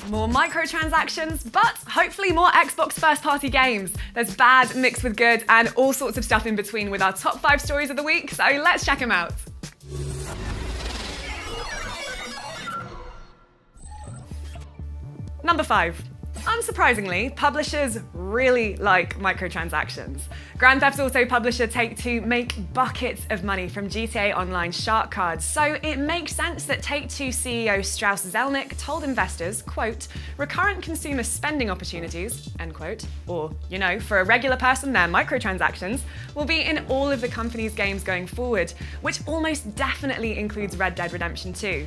More microtransactions, but hopefully more Xbox first-party games. There's bad mixed with good and all sorts of stuff in between with our top 5 stories of the week, so let's check them out. Number 5. Unsurprisingly, publishers really like microtransactions. Grand Theft Auto publisher Take-Two make buckets of money from GTA Online shark cards, so it makes sense that Take-Two CEO Strauss Zelnick told investors, quote, recurrent consumer spending opportunities, end quote, or, you know, for a regular person, their microtransactions, will be in all of the company's games going forward, which almost definitely includes Red Dead Redemption 2.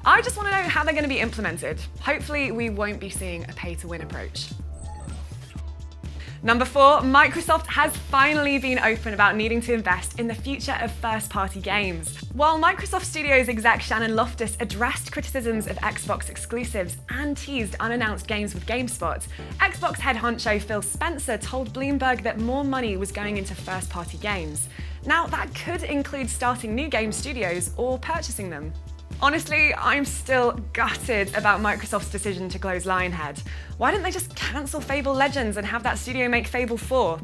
I just want to know how they're going to be implemented. Hopefully, we won't be seeing a pay-to-win approach. Number 4, Microsoft has finally been open about needing to invest in the future of first-party games. While Microsoft Studios exec Shannon Loftus addressed criticisms of Xbox exclusives and teased unannounced games with GameSpot, Xbox head honcho Phil Spencer told Bloomberg that more money was going into first-party games. Now, that could include starting new game studios or purchasing them. Honestly, I'm still gutted about Microsoft's decision to close Lionhead. Why didn't they just cancel Fable Legends and have that studio make Fable 4?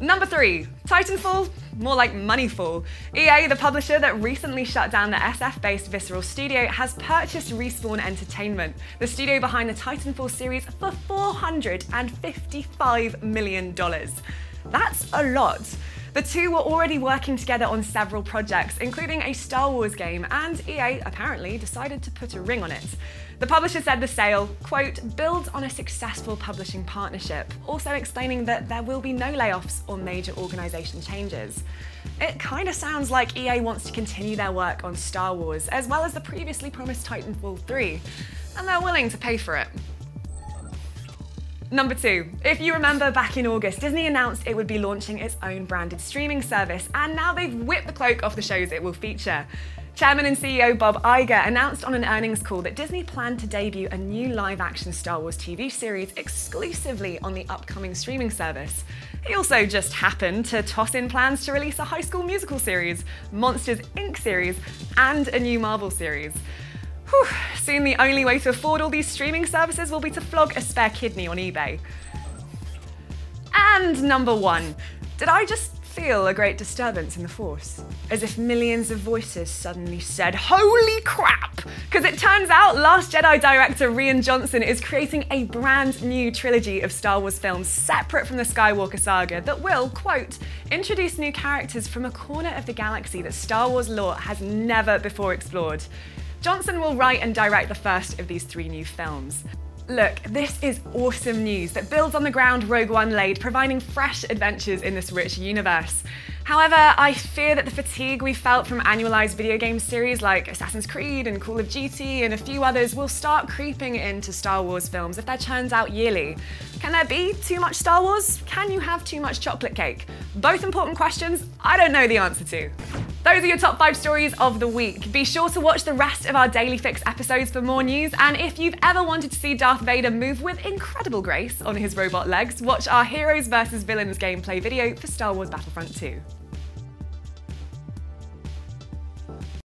Number 3, Titanfall, more like Moneyfall. EA, the publisher that recently shut down the SF-based Visceral studio, has purchased Respawn Entertainment, the studio behind the Titanfall series, for $455 million. That's a lot. The two were already working together on several projects, including a Star Wars game, and EA apparently decided to put a ring on it. The publisher said the sale, quote, builds on a successful publishing partnership, also explaining that there will be no layoffs or major organisation changes. It kind of sounds like EA wants to continue their work on Star Wars, as well as the previously promised Titanfall 3, and they're willing to pay for it. Number 2. If you remember back in August, Disney announced it would be launching its own branded streaming service, and now they've whipped the cloak off the shows it will feature. Chairman and CEO Bob Iger announced on an earnings call that Disney planned to debut a new live-action Star Wars TV series exclusively on the upcoming streaming service. He also just happened to toss in plans to release a High School Musical series, Monsters, Inc. series, and a new Marvel series. Whew, soon the only way to afford all these streaming services will be to flog a spare kidney on eBay. And number 1. Did I just feel a great disturbance in the Force? As if millions of voices suddenly said, holy crap! Because it turns out Last Jedi director Rian Johnson is creating a brand new trilogy of Star Wars films separate from the Skywalker saga that will, quote, introduce new characters from a corner of the galaxy that Star Wars lore has never before explored. Johnson will write and direct the first of these 3 new films. Look, this is awesome news that builds on the ground Rogue One laid, providing fresh adventures in this rich universe. However, I fear that the fatigue we felt from annualized video game series like Assassin's Creed and Call of Duty and a few others will start creeping into Star Wars films if they're churned out yearly. Can there be too much Star Wars? Can you have too much chocolate cake? Both important questions I don't know the answer to. Those are your top 5 stories of the week. Be sure to watch the rest of our Daily Fix episodes for more news, and if you've ever wanted to see Darth Vader move with incredible grace on his robot legs, watch our Heroes vs Villains gameplay video for Star Wars Battlefront 2.